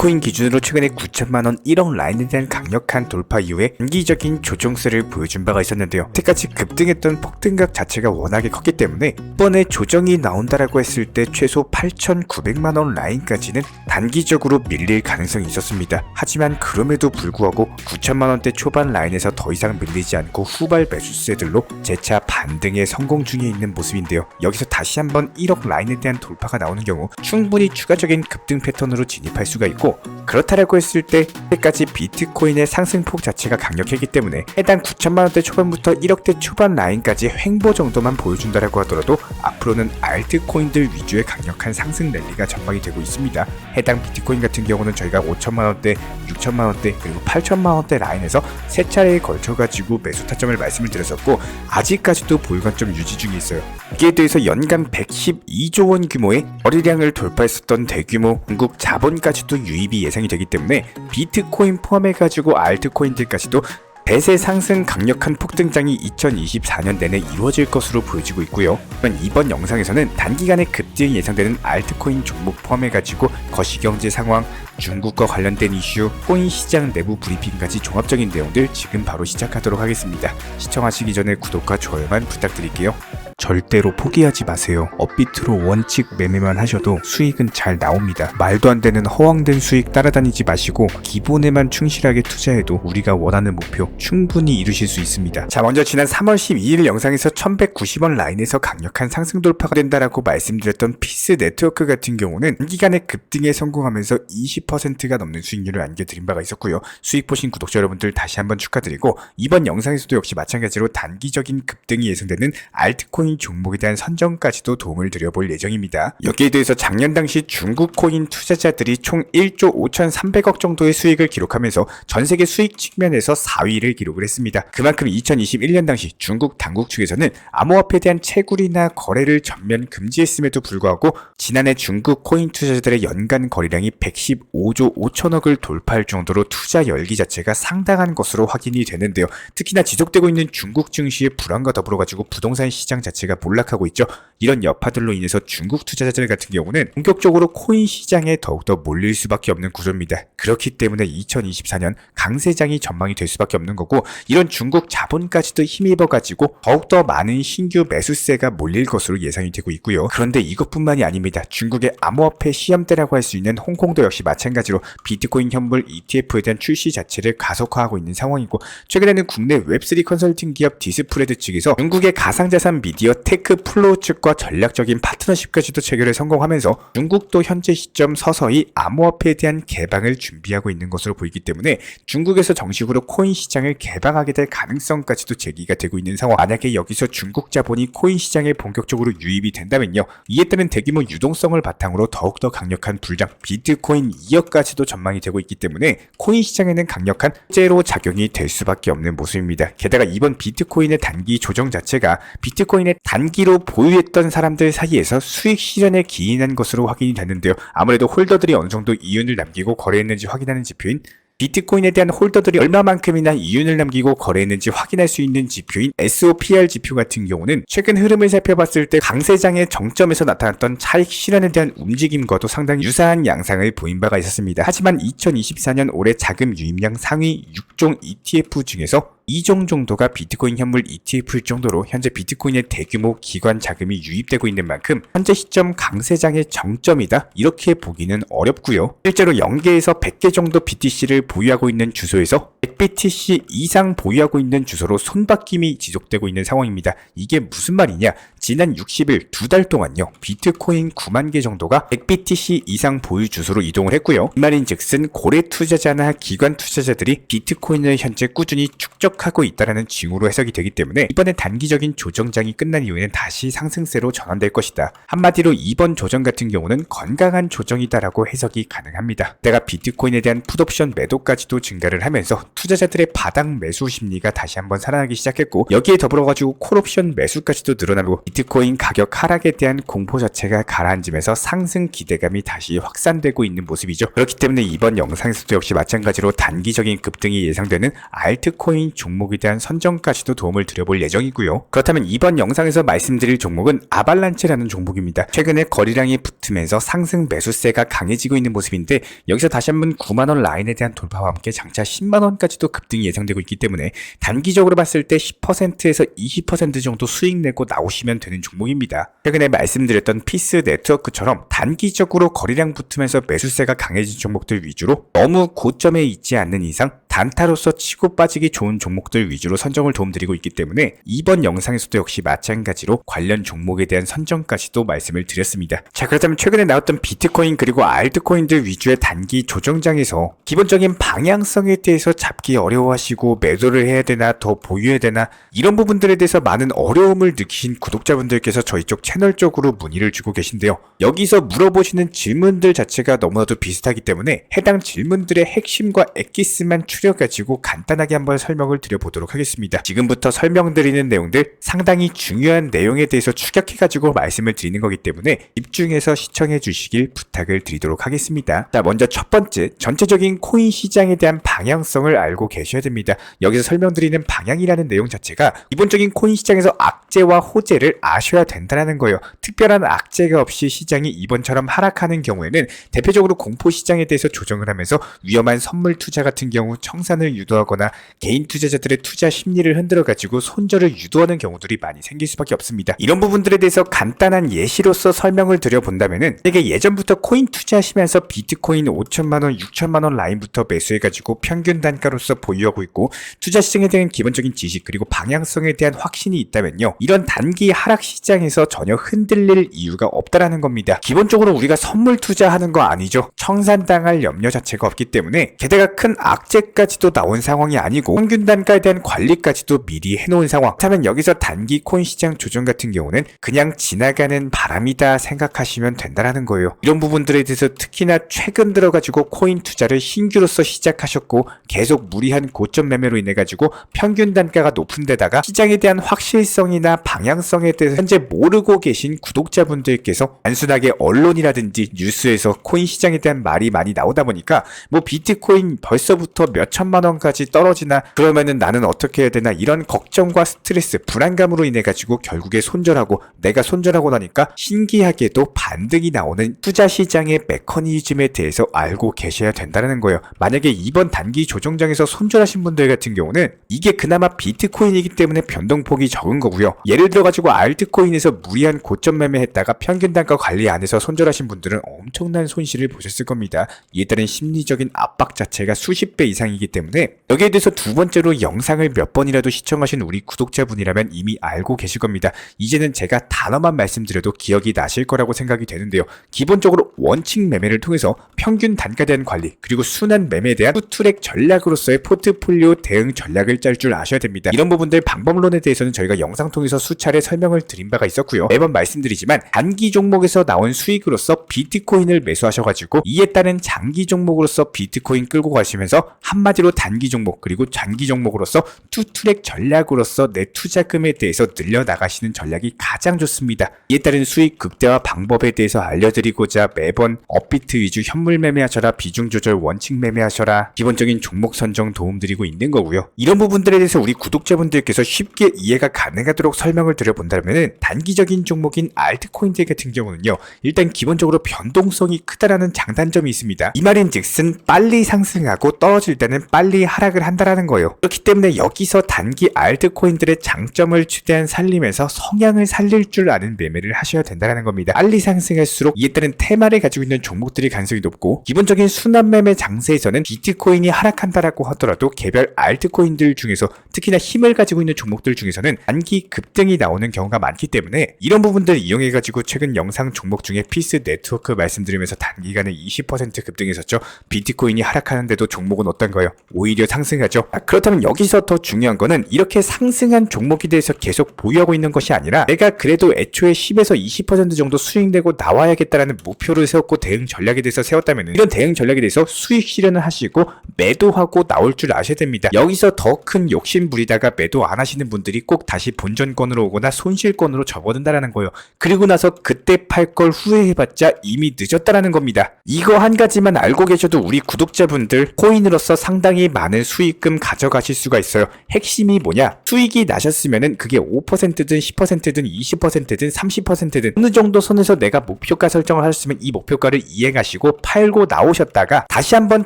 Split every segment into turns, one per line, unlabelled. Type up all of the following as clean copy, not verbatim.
비트코인 기준으로 최근에 9천만원 1억 라인에 대한 강력한 돌파 이후에 단기적인 조정세를 보여준 바가 있었는데요. 여태까지 급등했던 폭등각 자체가 워낙에 컸기 때문에 이번에 조정이 나온다라고 했을 때 최소 8,900만원 라인까지는 단기적으로 밀릴 가능성이 있었습니다. 하지만 그럼에도 불구하고 9천만원대 초반 라인에서 더 이상 밀리지 않고 후발 매수세들로 재차 반등에 성공 중에 있는 모습인데요. 여기서 다시 한번 1억 라인에 대한 돌파가 나오는 경우 충분히 추가적인 급등 패턴으로 진입할 수가 있고, 그렇다라고 했을 때 때까지 비트코인의 상승폭 자체가 강력했기 때문에 해당 9천만원대 초반부터 1억대 초반 라인까지 횡보 정도만 보여준다라고 하더라도 앞으로는 알트코인들 위주의 강력한 상승 랠리가 전망이 되고 있습니다. 해당 비트코인 같은 경우는 저희가 5천만원대, 6천만원대 그리고 8천만원대 라인에서 세 차례에 걸쳐가지고 매수 타점을 말씀을 드렸었고, 아직까지도 보유관점 유지 중에 있어요. 이에 대해서 연간 112조 원 규모의 거래량을 돌파했었던 대규모 중국 자본까지도 유입이 예상이 되기 때문에 비트코인 포함해가지고 알트코인들까지도 대세 상승 강력한 폭등장이 2024년 내내 이루어질 것으로 보여지고 있고요. 이번 영상에서는 단기간에 급등이 예상되는 알트코인 종목 포함해가지고 거시경제 상황, 중국과 관련된 이슈, 코인 시장 내부 브리핑까지 종합적인 내용들 지금 바로 시작하도록 하겠습니다. 시청하시기 전에 구독과 좋아요만 부탁드릴게요. 절대로 포기하지 마세요. 업비트로 원칙 매매만 하셔도 수익은 잘 나옵니다. 말도 안 되는 허황된 수익 따라다니지 마시고 기본에만 충실하게 투자해도 우리가 원하는 목표 충분히 이루실 수 있습니다. 자, 먼저 지난 3월 12일 영상에서 1190원 라인에서 강력한 상승 돌파가 된다라고 말씀드렸던 피스 네트워크 같은 경우는 단기간에 급등에 성공하면서 20%가 넘는 수익률을 안겨드린 바가 있었고요. 수익 보신 구독자 여러분들 다시 한번 축하드리고, 이번 영상에서도 역시 마찬가지로 단기적인 급등이 예상되는 알트코인 종목에 대한 선정까지도 도움을 드려볼 예정입니다. 여기에 대해서 작년 당시 중국 코인 투자자들이 총 1조 5,300억 정도의 수익을 기록하면서 전세계 수익 측면에서 4위를 기록을 했습니다. 그만큼 2021년 당시 중국 당국 측에서는 암호화폐에 대한 채굴이나 거래를 전면 금지했음에도 불구하고 지난해 중국 코인 투자자들의 연간 거래량이 115조 5천억을 돌파할 정도로 투자 열기 자체가 상당한 것으로 확인이 되는데요. 특히나 지속되고 있는 중국 증시의 불안과 더불어 가지고 부동산 시장 자체가 몰락하고 있죠. 이런 여파들로 인해서 중국 투자자들 같은 경우는 본격적으로 코인 시장에 더욱더 몰릴 수밖에 없는 구조입니다. 그렇기 때문에 2024년 강세장이 전망이 될 수밖에 없는 거고, 이런 중국 자본까지도 힘입어가지고 더욱더 많은 신규 매수세가 몰릴 것으로 예상이 되고 있고요. 그런데 이것뿐만이 아닙니다. 중국의 암호화폐 시험대라고 할 수 있는 홍콩도 역시 마찬가지로 비트코인 현물 ETF에 대한 출시 자체를 가속화하고 있는 상황이고, 최근에는 국내 웹3 컨설팅 기업 디스프레드 측에서 중국의 가상자산 미디어 테크 플로우 측과 전략적인 파트너십까지도 체결에 성공하면서 중국도 현재 시점 서서히 암호화폐에 대한 개방을 준비하고 있는 것으로 보이기 때문에 중국에서 정식으로 코인 시장을 개방하게 될 가능성까지도 제기가 되고 있는 상황. 만약에 여기서 중국 자본이 코인 시장에 본격적으로 유입이 된다면요, 이에 따른 대규모 유동성을 바탕으로 더욱더 강력한 불장 비트코인 2억까지도 전망이 되고 있기 때문에 코인 시장에는 강력한 제로 작용이 될 수밖에 없는 모습입니다. 게다가 이번 비트코인의 단기 조정 자체가 비트코인의 단기로 보유했던 사람들 사이에서 수익 실현에 기인한 것으로 확인이 됐는데요. 아무래도 홀더들이 어느 정도 이윤을 남기고 거래했는지 확인하는 지표인 비트코인에 대한 홀더들이 얼마만큼이나 이윤을 남기고 거래했는지 확인할 수 있는 지표인 SOPR 지표 같은 경우는 최근 흐름을 살펴봤을 때 강세장의 정점에서 나타났던 차익 실현에 대한 움직임과도 상당히 유사한 양상을 보인 바가 있었습니다. 하지만 2024년 올해 자금 유입량 상위 6종 ETF 중에서 2종 정도가 비트코인 현물 ETF일 정도로 현재 비트코인의 대규모 기관 자금이 유입되고 있는 만큼 현재 시점 강세장의 정점이다, 이렇게 보기는 어렵고요. 실제로 0개에서 100개 정도 BTC를 보유하고 있는 주소에서 100BTC 이상 보유하고 있는 주소로 손바뀜이 지속되고 있는 상황입니다. 이게 무슨 말이냐? 지난 60일 2달 동안요, 비트코인 9만 개 정도가 100BTC 이상 보유 주소로 이동을 했고요. 이 말인즉슨 고래 투자자나 기관 투자자들이 비트코인을 현재 꾸준히 축적하고 있다라는 징후로 해석이 되기 때문에 이번에 단기적인 조정장이 끝난 이후에는 다시 상승세로 전환될 것이다. 한마디로 이번 조정 같은 경우는 건강한 조정이다라고 해석이 가능합니다. 내가 비트코인에 대한 풋옵션 매도까지도 증가를 하면서 투자자들의 바닥 매수 심리가 다시 한번 살아나기 시작했고, 여기에 더불어가지고 콜옵션 매수까지도 늘어나고 비트코인 가격 하락에 대한 공포 자체가 가라앉으면서 상승 기대감이 다시 확산되고 있는 모습이죠. 그렇기 때문에 이번 영상에서도 역시 마찬가지로 단기적인 급등이 예상되는 알트코인 종목에 대한 선정까지도 도움을 드려볼 예정이고요. 그렇다면 이번 영상에서 말씀드릴 종목은 아발란체라는 종목입니다. 최근에 거래량이 붙으면서 상승 매수세가 강해지고 있는 모습인데 여기서 다시 한번 9만원 라인에 대한 돌파와 함께 장차 10만원까지도 급등이 예상되고 있기 때문에 단기적으로 봤을 때 10%에서 20% 정도 수익 내고 나오시면 되는 종목입니다. 최근에 말씀드렸던 피스 네트워크처럼 단기적으로 거래량 붙으면서 매수세가 강해진 종목들 위주로 너무 고점에 있지 않는 이상 단타로서 치고 빠지기 좋은 종목들 위주로 선정을 도움드리고 있기 때문에 이번 영상에서도 역시 마찬가지로 관련 종목에 대한 선정까지도 말씀을 드렸습니다. 자, 그렇다면 최근에 나왔던 비트코인 그리고 알트코인들 위주의 단기 조정장에서 기본적인 방향성에 대해서 잡기 어려워하시고 매도를 해야 되나 더 보유해야 되나 이런 부분들에 대해서 많은 어려움을 느끼신 구독자분들께서 저희 쪽 채널 쪽으로 문의를 주고 계신데요. 여기서 물어보시는 질문들 자체가 너무나도 비슷하기 때문에 해당 질문들의 핵심과 엑기스만 추려가지고 간단하게 한번 설명을 드려보도록 하겠습니다. 지금부터 설명드리는 내용들 상당히 중요한 내용에 대해서 추격해가지고 말씀을 드리는 거기 때문에 집중해서 시청해 주시길 부탁을 드리도록 하겠습니다. 자, 먼저 첫 번째, 전체적인 코인 시장에 대한 방향성을 알고 계셔야 됩니다. 여기서 설명드리는 방향이라는 내용 자체가 기본적인 코인 시장에서 악재와 호재를 아셔야 된다는 거예요. 특별한 악재가 없이 시장이 이번처럼 하락하는 경우에는 대표적으로 공포 시장에 대해서 조정을 하면서 위험한 선물 투자 같은 경우 청산을 유도하거나 개인 투자자들의 투자 심리를 흔들어가지고 손절을 유도하는 경우들이 많이 생길 수밖에 없습니다. 이런 부분들에 대해서 간단한 예시로서 설명을 드려본다면은 되게 예전부터 코인 투자하시면서 비트코인 5천만원, 6천만원 라인부터 매수해가지고 평균 단가로서 보유하고 있고 투자 시장에 대한 기본적인 지식 그리고 방향성에 대한 확신이 있다면요. 이런 단기 하락 시장에서 전혀 흔들릴 이유가 없다라는 겁니다. 기본적으로 우리가 선물 투자하는 거 아니죠. 청산당할 염려 자체가 없기 때문에 게다가 큰 악재까지도 나온 상황이 아니고 평균 단가에 대한 관리까지도 미리 해놓은 상황. 그렇다면 여기서 단기 코인 시장 조정 같은 경우는 그냥 지나가는 바람이다 생각하시면 된다라는 거예요. 이런 부분들에 대해서 특히나 최근 들어가지고 코인 투자를 신규로서 시작하셨고 계속 무리한 고점 매매로 인해 가지고 평균 단가가 높은 데다가 시장에 대한 확실성이나 방향성에 대해서 현재 모르고 계신 구독자분들께서 단순하게 언론이라든지 뉴스에서 코인 시장에 대한 말이 많이 나오다 보니까 뭐 비트코인 벌써부터 몇 천만 원까지 떨어지나 그러면은 나는 어떻게 해야 되나 이런 걱정과 스트레스, 불안감으로 인해 가지고 결국에 손절하고 내가 손절하고 나니까 신기하게도 반등이 나오는 투자 시장의 메커니즘에 대해서 알고 계셔야 된다는 거예요. 만약에 이번 단기 조정장에서 손절하신 분들 같은 경우는 이게 그나마 비트코인이기 때문에 변동폭이 적은 거고요. 예를 들어 가지고 알트코인에서 무리한 고점 매매했다가 평균 단가 관리 안 해서 손절하신 분들은 엄청난 손실을 보셨을 겁니다. 이에 따른 심리적인 압박 자체가 수십 배 이상이기 때문에 여기에 대해서 두 번째로 영상을 몇 번이라도 시청하신 우리 구독자분이라면 이미 알고 계실 겁니다. 이제는 제가 단어만 말씀드려도 기억이 나실 거라고 생각이 되는데요. 기본적으로 원칙 매매를 통해서 평균 단가에 대한 관리 그리고 순환 매매에 대한 투트랙 전략으로서의 포트폴리오 대응 전략을 짤 줄 아셔야 됩니다. 이런 부분들 방법론에 대해서는 저희가 영상 통해서 수차례 설명을 드린 바가 있었고요. 매번 말씀드리지만 단기 종목에서 나온 수익으로서 비트코인을 매수하셔가지고 이에 따른 장기 종목으로서 비트코인 끌고 가시면서 한마디로 단기 종목 그리고 장기 종목으로서 투트랙 전략으로서 내 투자금에 대해서 늘려나가시는 전략이 가장 좋습니다. 이에 따른 수익 극대화 방법에 대해서 알려드리고자 매번 업비트 위주 현물 매매하셔라, 비중 조절 원칙 매매하셔라, 기본적인 종목 선정 도움드리고 있는 거고요. 이런 부분들에 대해서 우리 구독자분들께서 쉽게 이해가 가능하도록 설명을 드려본다면 단기적인 종목인 알트코인들 같은 경우는요. 일단 기본적으로 변동성이 크다라는 장단점이 있습니다. 이 말인즉슨 빨리 상승하고 떨어질 때는 빨리 하락을 한다라는 거예요. 그렇기 때문에 여기서 단기 알트코인들의 장점을 최대한 살리면서 성향을 살릴 줄 아는 매매를 하셔야 된다는 겁니다. 빨리 상승할수록 이에 따른 테마를 가지고 있는 종목들이 가능성이 높고 기본적인 순환 매매 장세에서는 비트코인이 하락한다라고 하더라도 개별 알트코인들 중에서 특히나 힘을 가지고 있는 종목들 중에서는 단기 급등이 나오는 경우가 많기 때문에 이런 부분들 이용해가지고 최근 영상 종목 중에 피스 네트워크 말씀드리면서 단기간에 20% 급등했었죠. 비트코인이 하락하는데도 종목은 어떤가요? 오히려 상승하죠. 그렇다면 여기서 더 중요한 거는 이렇게 상승한 종목에 대해서 계속 보유하고 있는 것이 아니라 내가 그래도 애초에 10에서 20% 정도 수익 내고 나와야겠다라는 목표를 세웠고 대응 전략에 대해서 세웠다면 이런 대응 전략에 대해서 수익 실현을 하시고 매도하고 나올 줄 아셔야 됩니다. 여기서 더 큰 욕심 부리다가 매도 안 하시는 분들이 꼭 다시 본전권으로 오거나 손실권으로 접어든다라는 거예요. 그리고 나서 그때 팔 걸 후회해봤자 이미 늦었다라는 겁니다. 이거 한 가지만 알고 계셔도 우리 구독자분들 코인으로서 상당히 많은 수익금 가져가실 수가 있어요. 핵심이 뭐냐? 수익이 나셨으면은 그게 5%든 10%든 20%든 30%든 어느 정도 선에서 내가 목표가 설정을 하셨으면 이 목표가를 이행하시고 팔고 나오셨다가 다시 한번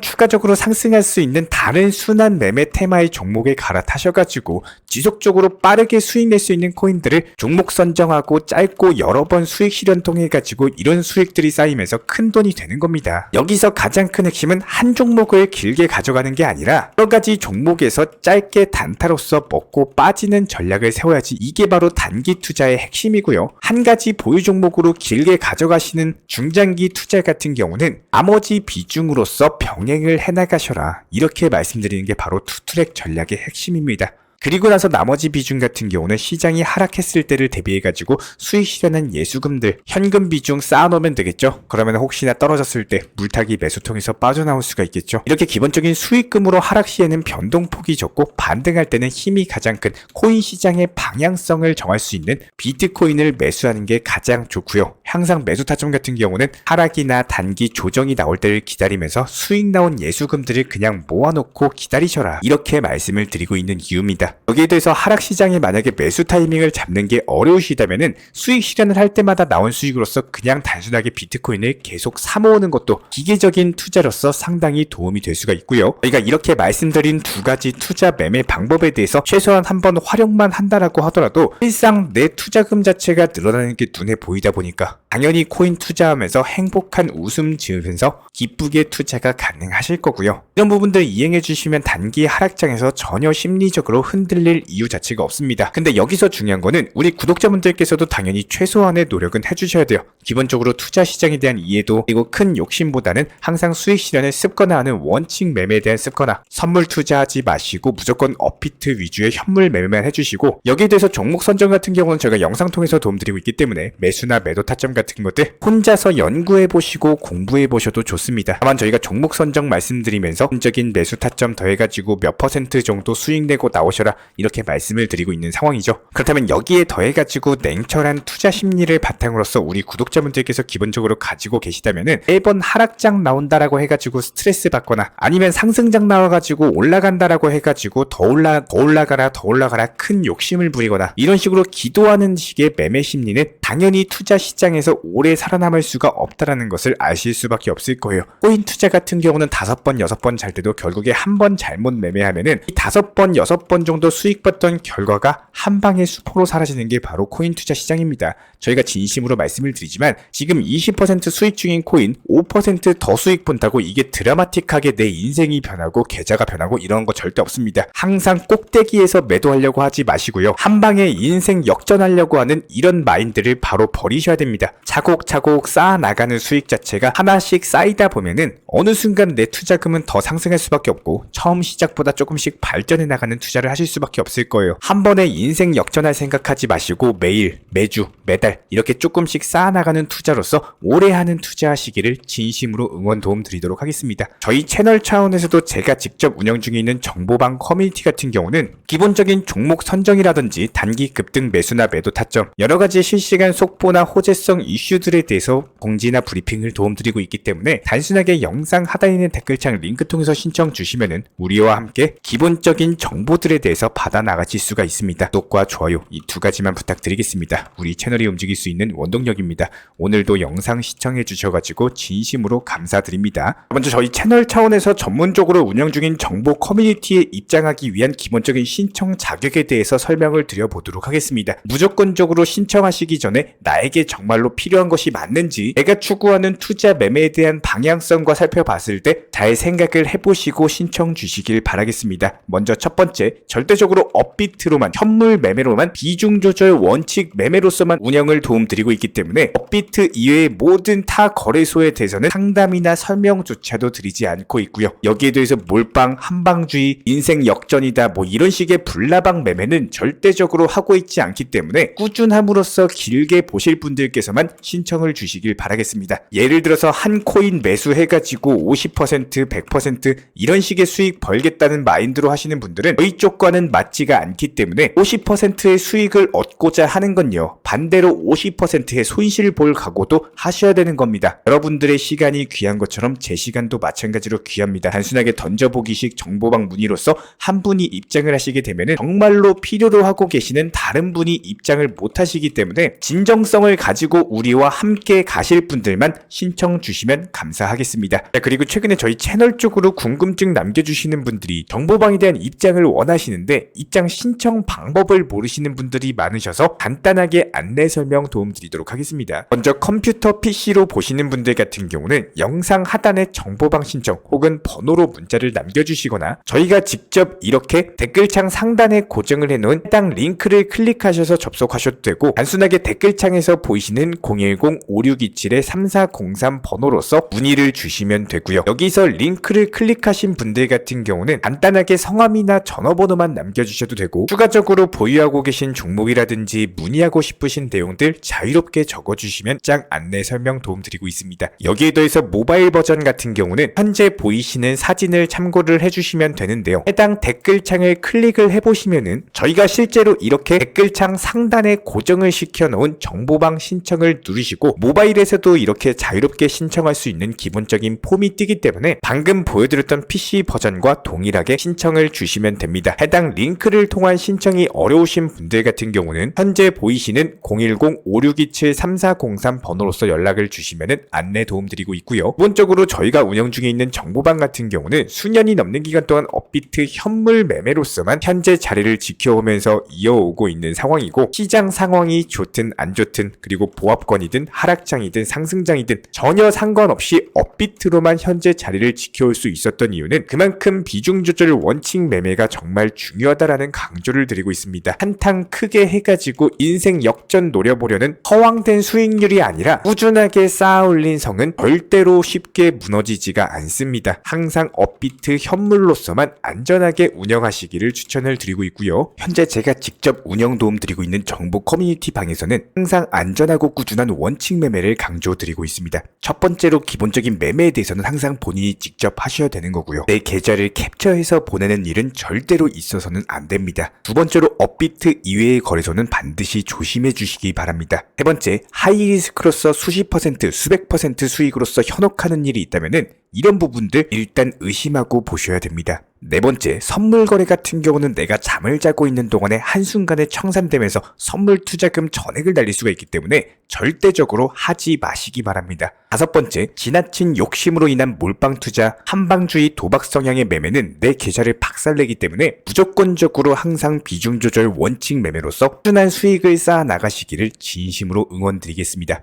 추가적으로 상승할 수 있는 다른 순환 매매 테마의 종목에 갈아타셔가지고 지속적으로 빠르게 수익 낼 수 있는 코인들을 종목 선정하고 짧고 여러 번 수익 실현 통해 가지고 이런 수익들이 쌓이면서 큰 돈이 되는 겁니다. 여기서 가장 큰 핵심은 한 종목을 길게 가져가는 게 아니라 여러 가지 종목에서 짧게 단타로서 먹고 빠지는 전략을 세워야지. 이게 바로 단기 투자의 핵심이고요. 한 가지 보유 종목으로 길게 가져가시는 중장기 투자 같은 경우는 나머지 비중으로서 병행을 해나가셔라. 이렇게 말씀드리는 게 바로 투트랙 전략의 핵심입니다. 그리고 나서 나머지 비중 같은 경우는 시장이 하락했을 때를 대비해가지고 수익 실현한 예수금들, 현금 비중 쌓아놓으면 되겠죠. 그러면 혹시나 떨어졌을 때 물타기 매수통에서 빠져나올 수가 있겠죠. 이렇게 기본적인 수익금으로 하락 시에는 변동폭이 적고 반등할 때는 힘이 가장 큰 코인 시장의 방향성을 정할 수 있는 비트코인을 매수하는 게 가장 좋고요. 항상 매수 타점 같은 경우는 하락이나 단기 조정이 나올 때를 기다리면서 수익 나온 예수금들을 그냥 모아놓고 기다리셔라. 이렇게 말씀을 드리고 있는 이유입니다. 여기에 대해서 하락 시장에 만약에 매수 타이밍을 잡는 게 어려우시다면은 수익 실현을 할 때마다 나온 수익으로서 그냥 단순하게 비트코인을 계속 사모으는 것도 기계적인 투자로서 상당히 도움이 될 수가 있고요. 저희가 이렇게 말씀드린 두 가지 투자 매매 방법에 대해서 최소한 한번 활용만 한다라고 하더라도 일상 내 투자금 자체가 늘어나는 게 눈에 보이다 보니까 당연히 코인 투자하면서 행복한 웃음 지으면서 기쁘게 투자가 가능하실 거고요. 이런 부분들 이행해 주시면 단기 하락장에서 전혀 심리적으로 흔들릴 이유 자체가 없습니다. 근데 여기서 중요한 거는 우리 구독자분들께서도 당연히 최소한의 노력은 해주셔야 돼요. 기본적으로 투자 시장에 대한 이해도 그리고 큰 욕심보다는 항상 수익 실현을 습관화하는 원칙 매매에 대한 습관화, 선물 투자하지 마시고 무조건 업비트 위주의 현물 매매만 해주시고 여기에 대해서 종목 선정 같은 경우는 저희가 영상 통해서 도움드리고 있기 때문에 매수나 매도 타점 같은 것들 혼자서 연구해보시고 공부해보셔도 좋습니다. 다만 저희가 종목 선정 말씀드리면서 본적인 매수 타점 더해가지고 몇 % 정도 수익 내고 나오셔라 이렇게 말씀을 드리고 있는 상황이죠. 그렇다면 여기에 더해가지고 냉철한 투자 심리를 바탕으로서 우리 구독자분들께서 기본적으로 가지고 계시다면은 매번 하락장 나온다라고 해가지고 스트레스 받거나 아니면 상승장 나와가지고 올라간다라고 해가지고 더 올라가라 큰 욕심을 부리거나 이런 식으로 기도하는 식의 매매 심리는 당연히 투자 시장에서 오래 살아남을 수가 없다라는 것을 아실 수밖에 없을 거예요. 코인 투자 같은 경우는 5번, 6번 잘 때도 결국에 한 번 잘못 매매하면은 이 5번, 6번 정도 수익 봤던 결과가 한 방에 수포로 사라지는 게 바로 코인 투자 시장입니다. 저희가 진심으로 말씀을 드리지만 지금 20% 수익 중인 코인 5% 더 수익 본다고 이게 드라마틱하게 내 인생이 변하고 계좌가 변하고 이런 거 절대 없습니다. 항상 꼭대기에서 매도하려고 하지 마시고요. 한 방에 인생 역전하려고 하는 이런 마인드를 바로 버리셔야 됩니다. 차곡차곡 쌓아나가는 수익 자체가 하나씩 쌓이다 보면은 어느 순간 내 투자금은 더 상승할 수밖에 없고 처음 시작보다 조금씩 발전해 나가는 투자를 하실 수밖에 없을 거예요. 한 번에 인생 역전할 생각하지 마시고 매일, 매주, 매달 이렇게 조금씩 쌓아나가는 투자로서 오래 하는 투자하시기를 진심으로 응원 도움 드리도록 하겠습니다. 저희 채널 차원에서도 제가 직접 운영 중에 있는 정보방 커뮤니티 같은 경우는 기본적인 종목 선정이라든지 단기 급등 매수나 매도 타점 여러가지 실시간 속보나 호재성 이슈들에 대해서 공지나 브리핑을 도움드리고 있기 때문에 단순하게 영상 하단에 있는 댓글창 링크 통해서 신청 주시면은 우리와 함께 기본적인 정보들에 대해서 받아 나가실 수가 있습니다. 구독과 좋아요 이 두 가지만 부탁드리겠습니다. 우리 채널이 움직일 수 있는 원동력입니다. 오늘도 영상 시청해 주셔가지고 진심으로 감사드립니다. 먼저 저희 채널 차원에서 전문적으로 운영 중인 정보 커뮤니티에 입장하기 위한 기본적인 신청 자격에 대해서 설명을 드려보도록 하겠습니다. 무조건적으로 신청하시기 전에 나에게 정말로 필요한 것이 맞는지 내가 추구하는 투자 매매에 대한 방향성과 살펴봤을 때 잘 생각을 해보시고 신청 주시길 바라겠습니다. 먼저 첫 번째, 절대 절대적으로 업비트로만, 현물 매매로만, 비중 조절 원칙 매매로서만 운영을 도움드리고 있기 때문에 업비트 이외의 모든 타 거래소에 대해서는 상담이나 설명조차도 드리지 않고 있고요. 여기에 대해서 몰빵, 한방주의, 인생 역전이다 뭐 이런 식의 불나방 매매는 절대적으로 하고 있지 않기 때문에 꾸준함으로써 길게 보실 분들께서만 신청을 주시길 바라겠습니다. 예를 들어서 한 코인 매수해가지고 50%, 100% 이런 식의 수익 벌겠다는 마인드로 하시는 분들은 저희 쪽과는 맞지가 않기 때문에 50%의 수익을 얻고자 하는 건요, 반대로 50%의 손실 볼 각오도 하셔야 되는 겁니다. 여러분들의 시간이 귀한 것처럼 제 시간도 마찬가지로 귀합니다. 단순하게 던져보기식 정보방 문의로서 한 분이 입장을 하시게 되면 정말로 필요로 하고 계시는 다른 분이 입장을 못 하시기 때문에 진정성을 가지고 우리와 함께 가실 분들만 신청 주시면 감사하겠습니다. 자, 그리고 최근에 저희 채널 쪽으로 궁금증 남겨주시는 분들이 정보방에 대한 입장을 원하시는데 입장 신청 방법을 모르시는 분들이 많으셔서 간단하게 안내 설명 도움드리도록 하겠습니다. 먼저 컴퓨터 PC로 보시는 분들 같은 경우는 영상 하단에 정보방 신청 혹은 번호로 문자를 남겨주시거나 저희가 직접 이렇게 댓글창 상단에 고정을 해놓은 해당 링크를 클릭하셔서 접속하셔도 되고, 단순하게 댓글창에서 보이시는 010-5627-3403 번호로서 문의를 주시면 되고요. 여기서 링크를 클릭하신 분들 같은 경우는 간단하게 성함이나 전화번호만 남겨주셔도 되고, 추가적으로 보유하고 계신 종목이라든지 문의하고 싶으신 내용들 자유롭게 적어주시면 짱 안내 설명 도움드리고 있습니다. 여기에 더해서 모바일 버전 같은 경우는 현재 보이시는 사진을 참고를 해주시면 되는데요. 해당 댓글창을 클릭을 해보시면은 저희가 실제로 이렇게 댓글창 상단에 고정을 시켜놓은 정보방 신청을 누르시고 모바일에서도 이렇게 자유롭게 신청할 수 있는 기본적인 폼이 뜨기 때문에 방금 보여드렸던 PC 버전과 동일하게 신청을 주시면 됩니다. 해당 링크를 통한 신청이 어려우신 분들 같은 경우는 현재 보이시는 010-5627-3403 번호로서 연락을 주시면 안내 도움드리고 있고요. 기본적으로 저희가 운영 중에 있는 정보방 같은 경우는 수년이 넘는 기간 동안 업비트 현물 매매로서만 현재 자리를 지켜오면서 이어오고 있는 상황이고, 시장 상황이 좋든 안 좋든 그리고 보합권이든 하락장이든 상승장이든 전혀 상관없이 업비트로만 현재 자리를 지켜올 수 있었던 이유는 그만큼 비중 조절 원칙 매매가 정말 중요하다라는 강조를 드리고 있습니다. 한탕 크게 해가지고 인생 역전 노려보려는 허황된 수익률이 아니라 꾸준하게 쌓아올린 성은 절대로 쉽게 무너지지가 않습니다. 항상 업비트 현물로서만 안전하게 운영하시기를 추천을 드리고 있고요. 현재 제가 직접 운영 도움 드리고 있는 정보 커뮤니티 방에서는 항상 안전하고 꾸준한 원칙 매매를 강조드리고 있습니다. 첫 번째로 기본적인 매매에 대해서는 항상 본인이 직접 하셔야 되는 거고요. 내 계좌를 캡처해서 보내는 일은 절대로 있어서는 안 됩니다. 두 번째로 업비트 이외의 거래소는 반드시 조심해 주시기 바랍니다. 세 번째, 하이리스크로서 수십 퍼센트, 수백 퍼센트 수익으로서 현혹하는 일이 있다면은 이런 부분들 일단 의심하고 보셔야 됩니다. 네 번째, 선물 거래 같은 경우는 내가 잠을 자고 있는 동안에 한순간에 청산되면서 선물 투자금 전액을 날릴 수가 있기 때문에 절대적으로 하지 마시기 바랍니다. 다섯 번째, 지나친 욕심으로 인한 몰빵 투자, 한방주의 도박 성향의 매매는 내 계좌를 박살내기 때문에 무조건적으로 항상 비중 조절 원칙 매매로서 꾸준한 수익을 쌓아 나가시기를 진심으로 응원드리겠습니다.